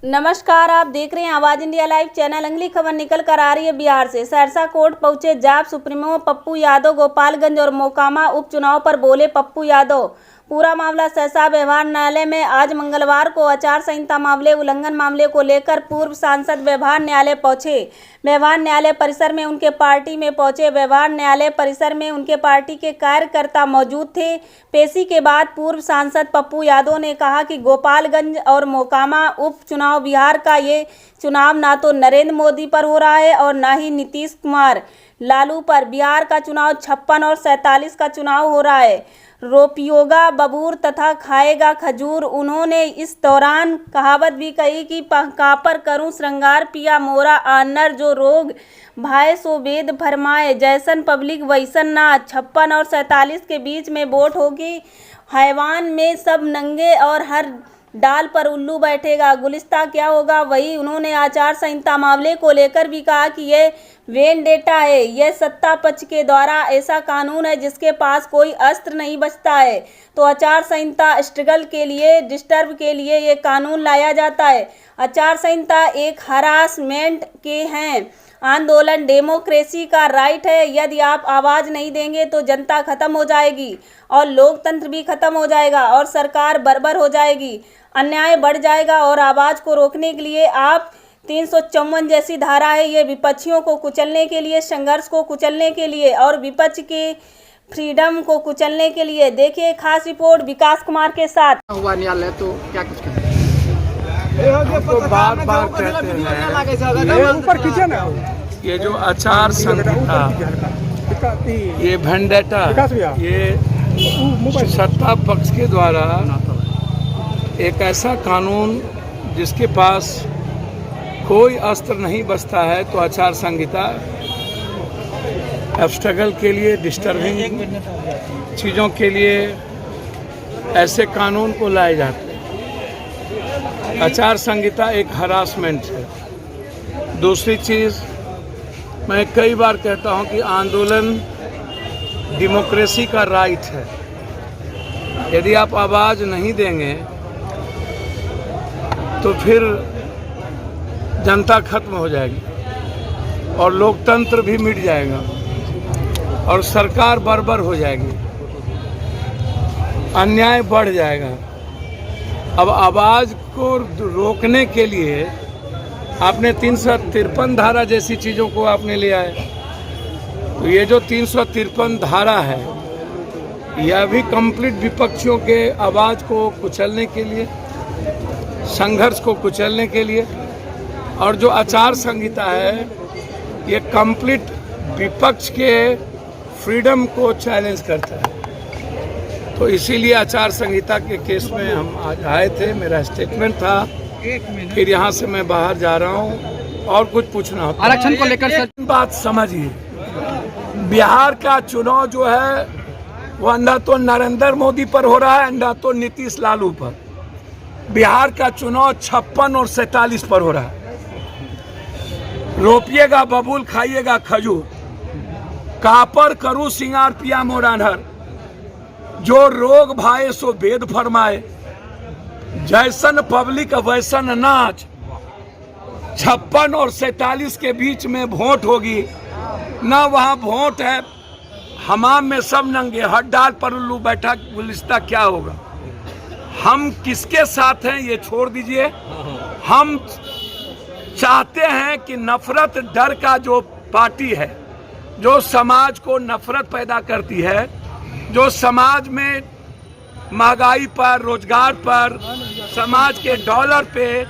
नमस्कार, आप देख रहे हैं आवाज इंडिया लाइव चैनल। अगली खबर निकल कर आ रही है बिहार से। सहरसा कोर्ट पहुंचे जाप सुप्रीमो पप्पू यादव। गोपालगंज और मोकामा उपचुनाव पर बोले पप्पू यादव। पूरा मामला सहरसा व्यवहार न्यायालय में आज मंगलवार को आचार संहिता मामले उल्लंघन मामले को लेकर पूर्व सांसद व्यवहार न्यायालय पहुंचे। व्यवहार न्यायालय परिसर में उनके पार्टी में पहुंचे। व्यवहार न्यायालय परिसर में उनके पार्टी के कार्यकर्ता मौजूद थे। पेशी के बाद पूर्व सांसद पप्पू यादव ने कहा कि गोपालगंज और मोकामा उपचुनाव बिहार का ये चुनाव ना तो नरेंद्र मोदी पर हो रहा है और न ही नीतीश कुमार लालू पर। बिहार का चुनाव 56 और 47 का चुनाव हो रहा है। रोपियोगा बबूर तथा खाएगा खजूर। उन्होंने इस दौरान कहावत भी कही कि कापर करूं श्रृंगार पिया मोरा आनर, जो रोग भाई सो वेद फरमाए, जैसन पब्लिक वैसन ना। 56 और 47 के बीच में वोट होगी। हैवान में सब नंगे और हर डाल पर उल्लू बैठेगा। गुलिस्ता क्या होगा वही। उन्होंने आचार संहिता मामले को लेकर भी कहा कि यह वेंडेटा है। यह सत्ता पक्ष के द्वारा ऐसा कानून है जिसके पास कोई अस्त्र नहीं बचता है, तो आचार संहिता स्ट्रगल के लिए डिस्टर्ब के लिए ये कानून लाया जाता है। आचार संहिता एक हरासमेंट के हैं। आंदोलन डेमोक्रेसी का राइट है। यदि आप आवाज़ नहीं देंगे तो जनता खत्म हो जाएगी और लोकतंत्र भी खत्म हो जाएगा और सरकार बर्बाद हो जाएगी, अन्याय बढ़ जाएगा। और आवाज़ को रोकने के लिए आप 354 जैसी धारा है, ये विपक्षियों को कुचलने के लिए, संघर्ष को कुचलने के लिए और विपक्ष के फ्रीडम को कुचलने के लिए। देखिए खास रिपोर्ट विकास कुमार के साथ। हुआ न्यायालय तो क्या कुछ तो बार बार कहते हैं ऊपर खींचे ना, ये जो आचार संहिता, ये वेंडेटा, ये सत्ता पक्ष के द्वारा एक ऐसा कानून जिसके पास कोई अस्त्र नहीं बचता है, तो आचार संहिता स्ट्रगल के लिए, डिस्टर्बिंग चीज़ों के लिए ऐसे कानून को लाए जाते हैं। आचार संहिता एक हरासमेंट है। दूसरी चीज़, मैं कई बार कहता हूं कि आंदोलन डेमोक्रेसी का राइट है। यदि आप आवाज़ नहीं देंगे तो फिर जनता खत्म हो जाएगी और लोकतंत्र भी मिट जाएगा और सरकार बर्बाद हो जाएगी, अन्याय बढ़ जाएगा। अब आवाज़ को रोकने के लिए आपने 353 धारा जैसी चीज़ों को आपने लिया है। तो ये जो 353 धारा है, यह भी कंप्लीट विपक्षियों के आवाज़ को कुचलने के लिए, संघर्ष को कुचलने के लिए। और जो आचार संहिता है, ये कंप्लीट विपक्ष के फ्रीडम को चैलेंज करता है। तो इसीलिए आचार संहिता के केस में हम आज आए थे। मेरा स्टेटमेंट था, फिर यहाँ से मैं बाहर जा रहा हूँ और कुछ पूछना होता। आरक्षण को लेकर बात समझिए, बिहार का चुनाव जो है वह न तो नरेंद्र मोदी पर हो रहा है न तो नीतीश लालू पर। बिहार का चुनाव 56 और 47 पर हो रहा है। रोपिएगा बबूल खाइएगा खजूर, कापर करूं सिंगार पिया मोरानहर, जो रोग भाए सो वेद फरमाए, जैसन पब्लिक वैसन नाच। 56 और 47 के बीच में वोट होगी ना, वहाँ वोट है। हमाम में सब नंगे, हर डाल पर उल्लू बैठा। गुलिस्ता क्या होगा। हम किसके साथ हैं ये छोड़ दीजिए। हम चाहते हैं कि नफरत डर का जो पार्टी है, जो समाज को नफरत पैदा करती है, जो समाज में महंगाई पर, रोजगार पर, समाज के डॉलर पे,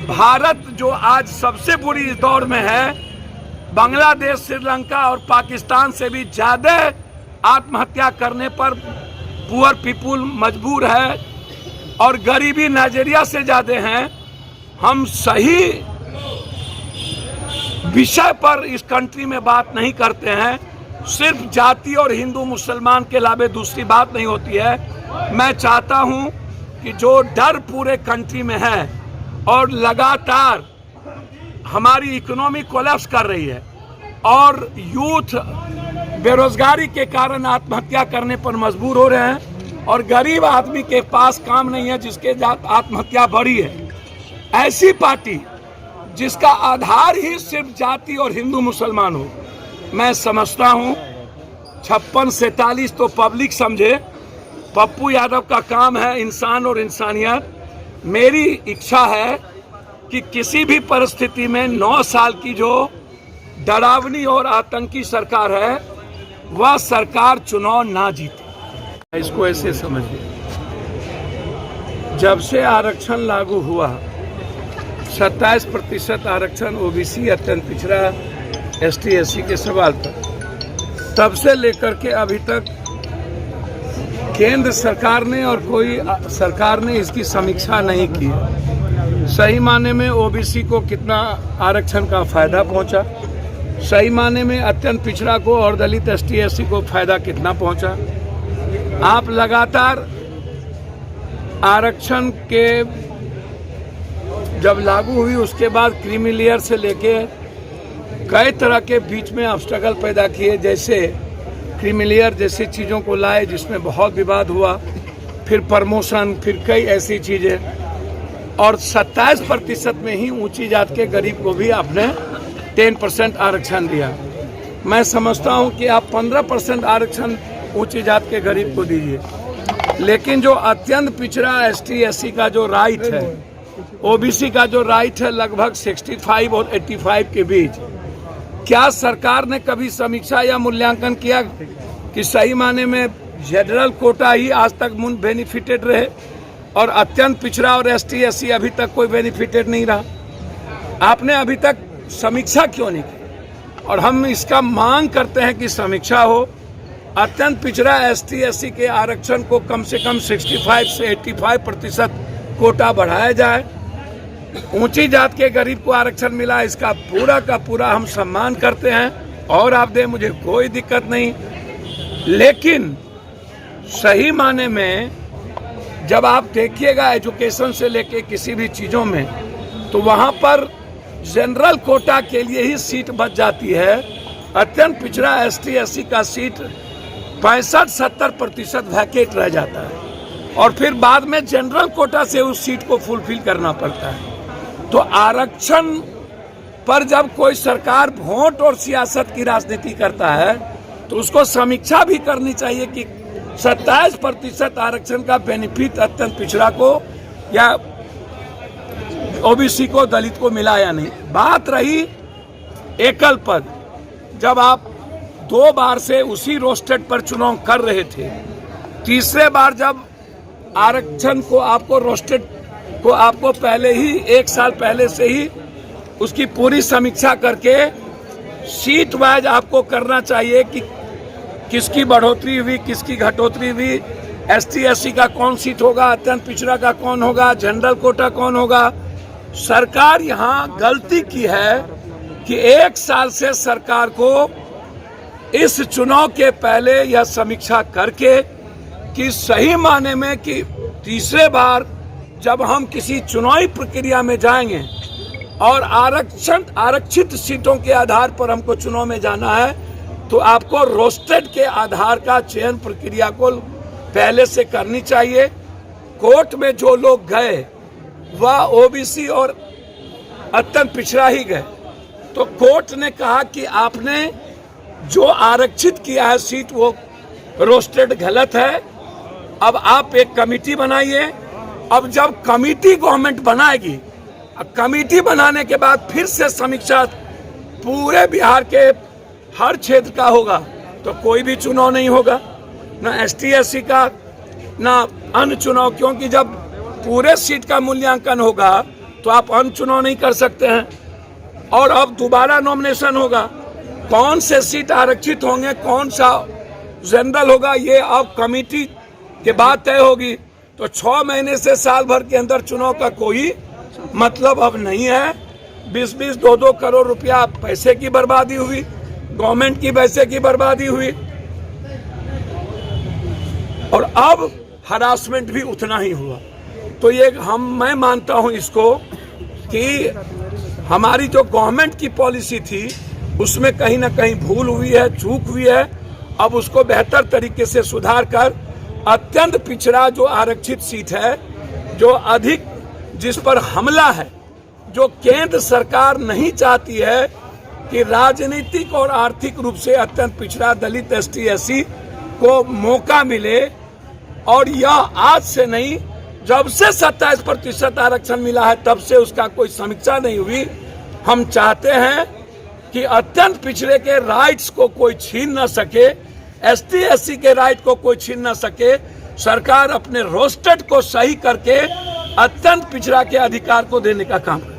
भारत जो आज सबसे बुरी इस दौर में है, बांग्लादेश, श्रीलंका और पाकिस्तान से भी ज़्यादा आत्महत्या करने पर पुअर पीपुल मजबूर है और गरीबी नाइजीरिया से ज़्यादा हैं। हम सही विषय पर इस कंट्री में बात नहीं करते हैं। सिर्फ जाति और हिंदू मुसलमान के अलावा दूसरी बात नहीं होती है। मैं चाहता हूं कि जो डर पूरे कंट्री में है और लगातार हमारी इकोनॉमी कोलैप्स कर रही है और यूथ बेरोजगारी के कारण आत्महत्या करने पर मजबूर हो रहे हैं और गरीब आदमी के पास काम नहीं है, जिसके आत्महत्या बढ़ी है। ऐसी पार्टी जिसका आधार ही सिर्फ जाति और हिंदू मुसलमान हो, मैं समझता हूं 56-47 तो पब्लिक समझे। पप्पू यादव का काम है इंसान और इंसानियत। मेरी इच्छा है कि किसी भी परिस्थिति में 9 साल की जो डरावनी और आतंकी सरकार है वह सरकार चुनाव ना जीते। इसको ऐसे समझिए, जब से आरक्षण लागू हुआ 27% आरक्षण ओबीसी अत्यंत पिछड़ा एसटी एससी के सवाल पर, तब से लेकर के अभी तक केंद्र सरकार ने और कोई सरकार ने इसकी समीक्षा नहीं की। सही माने में ओबीसी को कितना आरक्षण का फायदा पहुंचा, सही माने में अत्यंत पिछड़ा को और दलित एसटी एससी को फायदा कितना पहुंचा। आप लगातार आरक्षण के जब लागू हुई उसके बाद क्रीमी लेयर से लेके कई तरह के बीच में ऑब्स्टेकल पैदा किए, जैसे क्रीमी लेयर जैसी चीज़ों को लाए जिसमें बहुत विवाद हुआ, फिर प्रमोशन, फिर कई ऐसी चीज़ें, और 27% में ही ऊंची जात के गरीब को भी आपने 10% आरक्षण दिया। मैं समझता हूं कि आप 15% आरक्षण ऊंची जात के गरीब को दीजिए, लेकिन जो अत्यंत पिछड़ा एसटी एससी का जो राइट है, ओबीसी का जो राइट है लगभग 65 और 85 के बीच, क्या सरकार ने कभी समीक्षा या मूल्यांकन किया कि सही माने में जनरल कोटा ही आज तक बेनिफिटेड रहे और अत्यंत पिछड़ा और एसटी एससी अभी तक कोई बेनिफिटेड नहीं रहा? आपने अभी तक समीक्षा क्यों नहीं की? और हम इसका मांग करते हैं कि समीक्षा हो, अत्यंत पिछड़ा एसटी एससी के आरक्षण को कम से कम 65 से 85% कोटा बढ़ाया जाए। ऊंची जात के गरीब को आरक्षण मिला, इसका पूरा का पूरा हम सम्मान करते हैं और आप दें, मुझे कोई दिक्कत नहीं। लेकिन सही माने में जब आप देखिएगा एजुकेशन से लेके किसी भी चीज़ों में, तो वहाँ पर जनरल कोटा के लिए ही सीट बच जाती है। अत्यंत पिछड़ा एसटी एससी का सीट 65-70% वैकेट रह जाता है और फिर बाद में जनरल कोटा से उस सीट को फुलफिल करना पड़ता है। तो आरक्षण पर जब कोई सरकार वोट और सियासत की राजनीति करता है तो उसको समीक्षा भी करनी चाहिए कि 27% आरक्षण का बेनिफिट अत्यंत पिछड़ा को या ओबीसी को, दलित को मिला या नहीं। बात रही एकल पद, जब आप 2 बार से उसी रोस्टेड पर चुनाव कर रहे थे, तीसरे बार जब आरक्षण को आपको रोस्टेड को आपको पहले ही 1 साल पहले से ही उसकी पूरी समीक्षा करके सीट वाइज आपको करना चाहिए कि किसकी बढ़ोतरी हुई, किसकी घटोतरी हुई, एसटी एससी का कौन सीट होगा, अत्यंत पिछड़ा का कौन होगा, जनरल कोटा कौन होगा। सरकार यहाँ गलती की है कि 1 साल से सरकार को इस चुनाव के पहले यह समीक्षा करके कि सही माने में कि तीसरे बार जब हम किसी चुनावी प्रक्रिया में जाएंगे और आरक्षित सीटों के आधार पर हमको चुनाव में जाना है, तो आपको रोस्टेड के आधार का चयन प्रक्रिया को पहले से करनी चाहिए। कोर्ट में जो लोग गए वह ओबीसी और अत्यंत पिछड़ा ही गए, तो कोर्ट ने कहा कि आपने जो आरक्षित किया है सीट वो रोस्टेड गलत है। अब आप एक कमेटी बनाइए। अब जब कमेटी गवर्नमेंट बनाएगी, कमेटी बनाने के बाद फिर से समीक्षा पूरे बिहार के हर क्षेत्र का होगा, तो कोई भी चुनाव नहीं होगा, ना एसटी एससी का ना अन्य चुनाव, क्योंकि जब पूरे सीट का मूल्यांकन होगा तो आप अन्य चुनाव नहीं कर सकते हैं। और अब दोबारा नॉमिनेशन होगा, कौन से सीट आरक्षित होंगे, कौन सा जनरल होगा, ये अब कमेटी के बाद तय होगी। तो 6 महीने से साल भर के अंदर चुनाव का कोई मतलब अब नहीं है। 20-20, 2-2 करोड़ रुपया पैसे की बर्बादी हुई, गवर्नमेंट की पैसे की बर्बादी हुई, और अब हरासमेंट भी उतना ही हुआ। तो ये मैं मानता हूं इसको कि हमारी जो गवर्नमेंट की पॉलिसी थी उसमें कहीं ना कहीं भूल हुई है, चूक हुई है। अब उसको बेहतर तरीके से सुधार कर अत्यंत पिछड़ा जो आरक्षित सीट है, जो अधिक जिस पर हमला है, जो केंद्र सरकार नहीं चाहती है कि राजनीतिक और आर्थिक रूप से अत्यंत पिछड़ा दलित एसटी एससी को मौका मिले, और यह आज से नहीं, जब से 27% आरक्षण मिला है तब से उसका कोई समीक्षा नहीं हुई। हम चाहते हैं कि अत्यंत पिछड़े के राइट्स को कोई छीन न सके, एसटी एससी के राइट को कोई छीन न सके। सरकार अपने रोस्टेड को सही करके अत्यंत पिछड़ा के अधिकार को देने का काम करे।